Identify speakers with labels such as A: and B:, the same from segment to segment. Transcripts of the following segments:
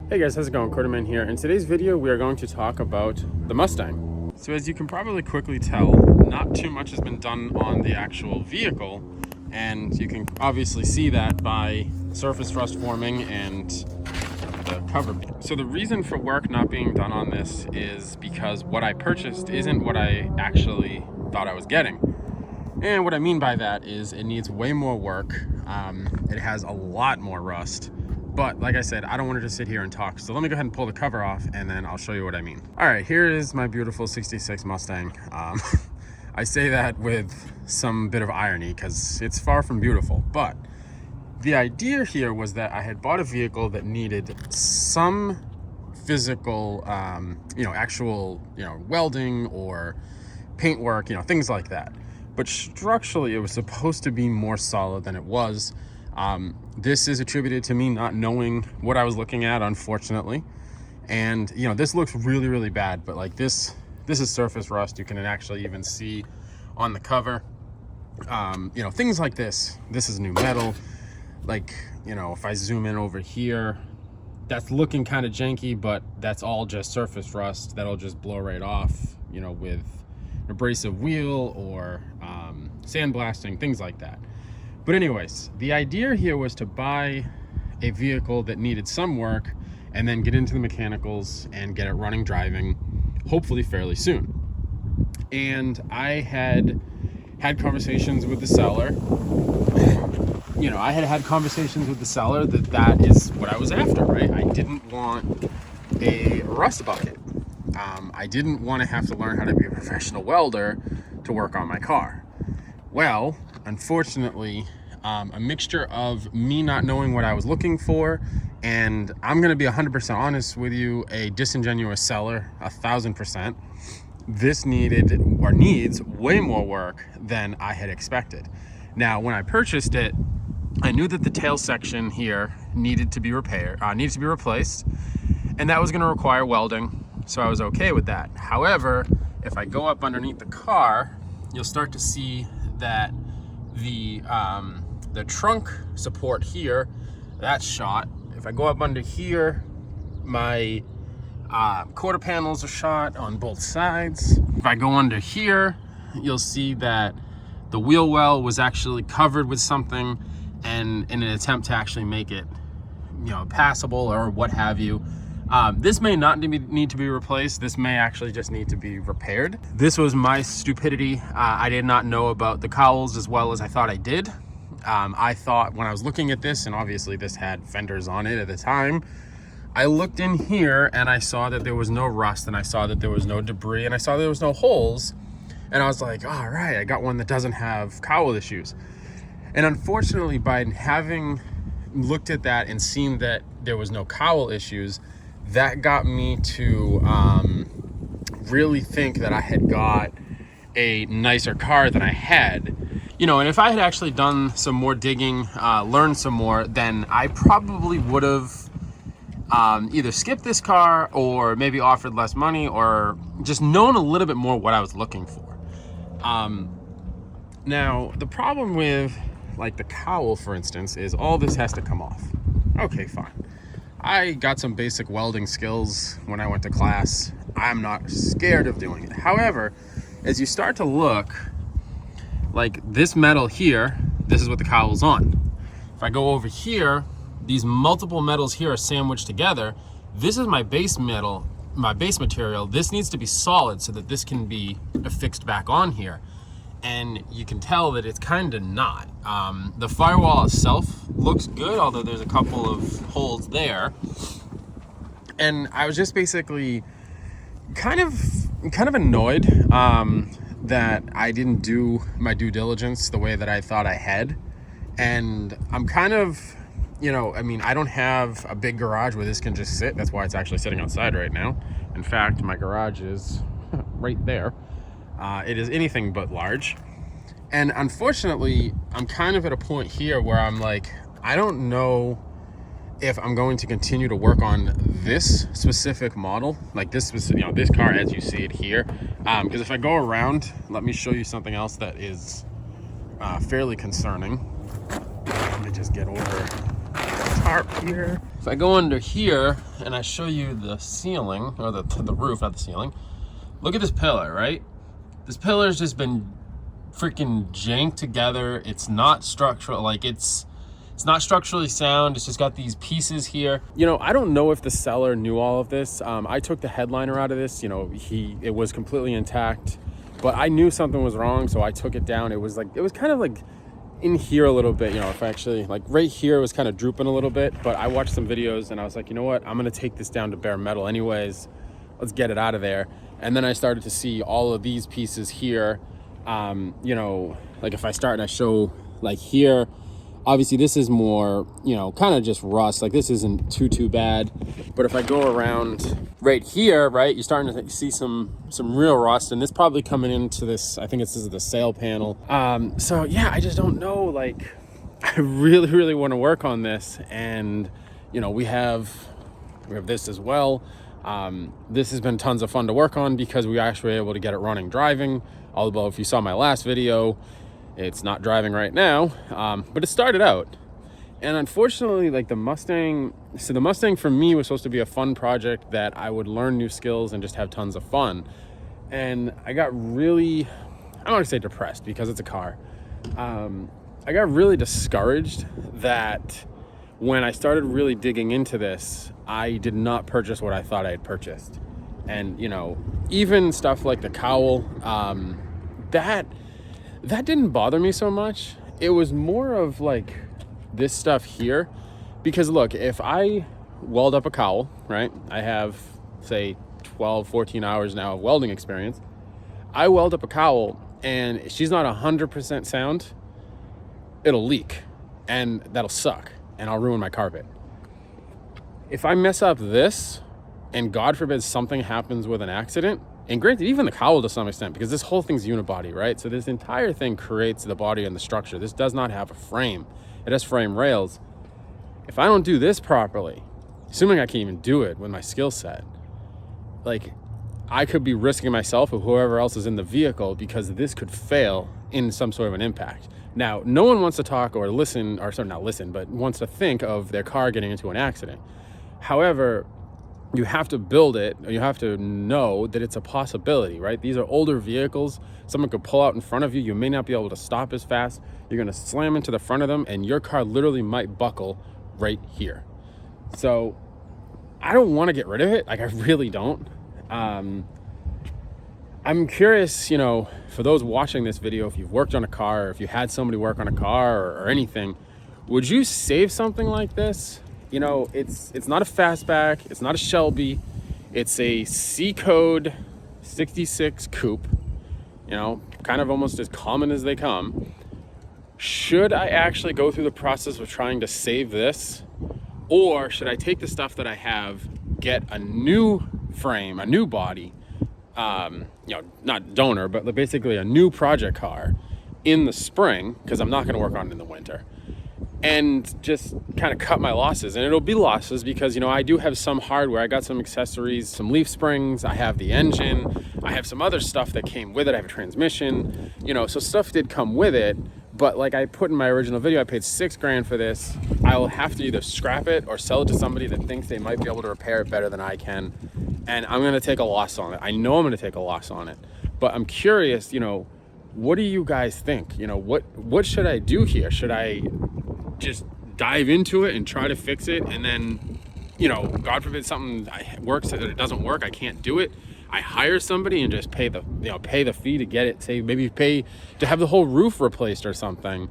A: Hey guys, how's it going? Quarterman here. In today's video, we are going to talk about the Mustang. So as you can probably quickly tell, not too much has been done on the actual vehicle, and you can obviously see that by surface rust forming and the cover. So the reason for work not being done on this is because what I purchased isn't what I actually thought I was getting. And what I mean by that is it needs way more work. It has a lot more rust. But like I said, I don't want to just sit here and talk. So let me go ahead and pull the cover off and then I'll show you what I mean. All right, here is my beautiful 66 Mustang. I say that with some bit of irony because it's far from beautiful. But the idea here was that I had bought a vehicle that needed some physical, actual, welding or paint work, things like that. But structurally, it was supposed to be more solid than it was. This is attributed to me not knowing what I was looking at, unfortunately. And, this looks really, really bad, but like this is surface rust. You can actually even see on the cover, things like this. This is new metal. Like, if I zoom in over here, that's looking kind of janky, but that's all just surface rust. That'll just blow right off, with an abrasive wheel or sandblasting, things like that. But anyways, the idea here was to buy a vehicle that needed some work and then get into the mechanicals and get it running, driving, hopefully fairly soon. And I had conversations with the seller. I had conversations with the seller that is what I was after, right? I didn't want a rust bucket. I didn't want to have to learn how to be a professional welder to work on my car. Well, unfortunately, a mixture of me not knowing what I was looking for, and I'm going to be 100% honest with you, a disingenuous seller, 1,000%. This needs way more work than I had expected. Now, when I purchased it, I knew that the tail section here needed to be replaced, and that was going to require welding, so I was okay with that. However, if I go up underneath the car, you'll start to see that the trunk support here, that's shot. If I go up under here, my quarter panels are shot on both sides. If I go under here, you'll see that the wheel well was actually covered with something, and in an attempt to actually make it, passable or what have you. This may not need to be replaced. This may actually just need to be repaired. This was my stupidity. I did not know about the cowls as well as I thought I did. I thought when I was looking at this, and obviously this had fenders on it at the time, I looked in here and I saw that there was no rust, and I saw that there was no debris, and I saw there was no holes. And I was like, all right, I got one that doesn't have cowl issues. And unfortunately, by having looked at that and seen that there was no cowl issues, that got me to really think that I had got a nicer car than I had. And if I had actually done some more digging, learned some more, then I probably would have either skipped this car or maybe offered less money or just known a little bit more what I was looking for. Now, the problem with like the cowl, for instance, is all this has to come off. Okay, fine. I got some basic welding skills when I went to class. I'm not scared of doing it. However, as you start to look, like this metal here, this is what the cowl's on. If I go over here, these multiple metals here are sandwiched together. This is my base metal, my base material. This needs to be solid so that this can be affixed back on here. And you can tell that it's kind of not. The firewall itself looks good, although there's a couple of holes there. And I was just basically kind of annoyed that I didn't do my due diligence the way that I thought I had. And I'm kind of, I don't have a big garage where this can just sit. That's why it's actually sitting outside right now. In fact, my garage is right there. It is anything but large. And unfortunately, I'm kind of at a point here where I'm like, I don't know if I'm going to continue to work on this specific model, like this specific, this car as you see it here. Because if I go around, let me show you something else that is fairly concerning. Let me just get over the tarp here. If I go under here and I show you the ceiling, or the roof, not the ceiling, look at this pillar, right? This pillar's just been freaking janked together. It's not structural, like it's not structurally sound. It's just got these pieces here. You know, I don't know if the seller knew all of this. I took the headliner out of this. You know, it was completely intact, but I knew something was wrong, so I took it down. It was kind of like in here a little bit, you know, if I actually, like right here, it was kind of drooping a little bit, but I watched some videos and I was like, you know what, I'm gonna take this down to bare metal anyways. Let's get it out of there. And then I started to see all of these pieces here. You know, like if I start and I show like here, obviously this is more, you know, kind of just rust. Like this isn't too bad. But if I go around right here, right, you're starting to see some real rust, and this probably coming into this, I think this is the sail panel. So yeah, I just don't know. Like, I really want to work on this, and you know, we have this as well. This has been tons of fun to work on because we actually were able to get it running driving. Although if you saw my last video, it's not driving right now, but it started out. And unfortunately, like the Mustang for me was supposed to be a fun project that I would learn new skills and just have tons of fun. And I got really, I don't want to say depressed because it's a car. I got really discouraged that when I started really digging into this, I did not purchase what I thought I had purchased. And, you know, even stuff like the cowl, that didn't bother me so much. It was more of like this stuff here, because look, if I weld up a cowl, right? I have say 12-14 hours now of welding experience. I weld up a cowl and she's not 100% sound, it'll leak and that'll suck and I'll ruin my carpet. If I mess up this and God forbid something happens with an accident, and granted, even the cowl to some extent, because this whole thing's unibody, right? So this entire thing creates the body and the structure. This does not have a frame. It has frame rails. If I don't do this properly, assuming I can't even do it with my skill set, like I could be risking myself or whoever else is in the vehicle because this could fail in some sort of an impact. Now, no one wants to talk or listen, or sorry, not listen, but wants to think of their car getting into an accident. However, you have to build it, or you have to know that it's a possibility, right? These are older vehicles. Someone could pull out in front of you. You may not be able to stop as fast. You're gonna slam into the front of them and your car literally might buckle right here. So I don't wanna get rid of it. Like I really don't. I'm curious, you know, for those watching this video, if you've worked on a car, or if you had somebody work on a car or anything, would you save something like this? You know, it's not a fastback, it's not a Shelby, it's a C code 66 coupe, you know, kind of almost as common as they come. Should I actually go through the process of trying to save this, or should I take the stuff that I have, get a new frame, a new body, you know, not donor, but basically a new project car in the spring, because I'm not going to work on it in the winter, and just kind of cut my losses. And it'll be losses because, you know, I do have some hardware. I got some accessories, some leaf springs, I have the engine, I have some other stuff that came with it. I have a transmission, you know, so stuff did come with it. But like I put in my original video, I paid $6,000 for this. I will have to either scrap it or sell it to somebody that thinks they might be able to repair it better than I can. And I'm gonna take a loss on it. I know I'm gonna take a loss on it, but I'm curious, you know, what do you guys think? You know, what should I do here? Should I just dive into it and try to fix it, and then, you know, God forbid something works, that it doesn't work, I can't do it, I hire somebody and just pay the fee to get it, say maybe pay to have the whole roof replaced or something.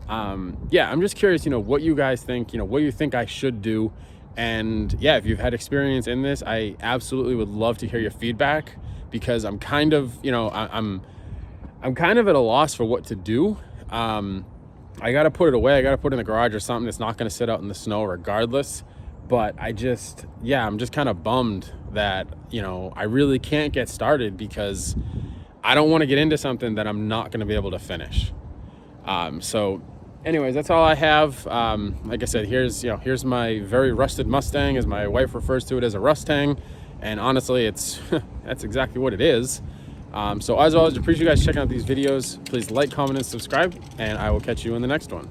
A: Yeah, I'm just curious, you know, what you guys think, you know, what you think I should do. And yeah, if you've had experience in this, I absolutely would love to hear your feedback, because I'm kind of, you know, I'm kind of at a loss for what to do. I got to put it away. I got to put it in the garage or something that's not going to sit out in the snow regardless. But I'm just kind of bummed that, you know, I really can't get started because I don't want to get into something that I'm not going to be able to finish. So anyways, that's all I have. Like I said, here's my very rusted Mustang, as my wife refers to it as a Rustang. And honestly, it's that's exactly what it is. So as always, appreciate you guys checking out these videos. Please like, comment, and subscribe, and I will catch you in the next one.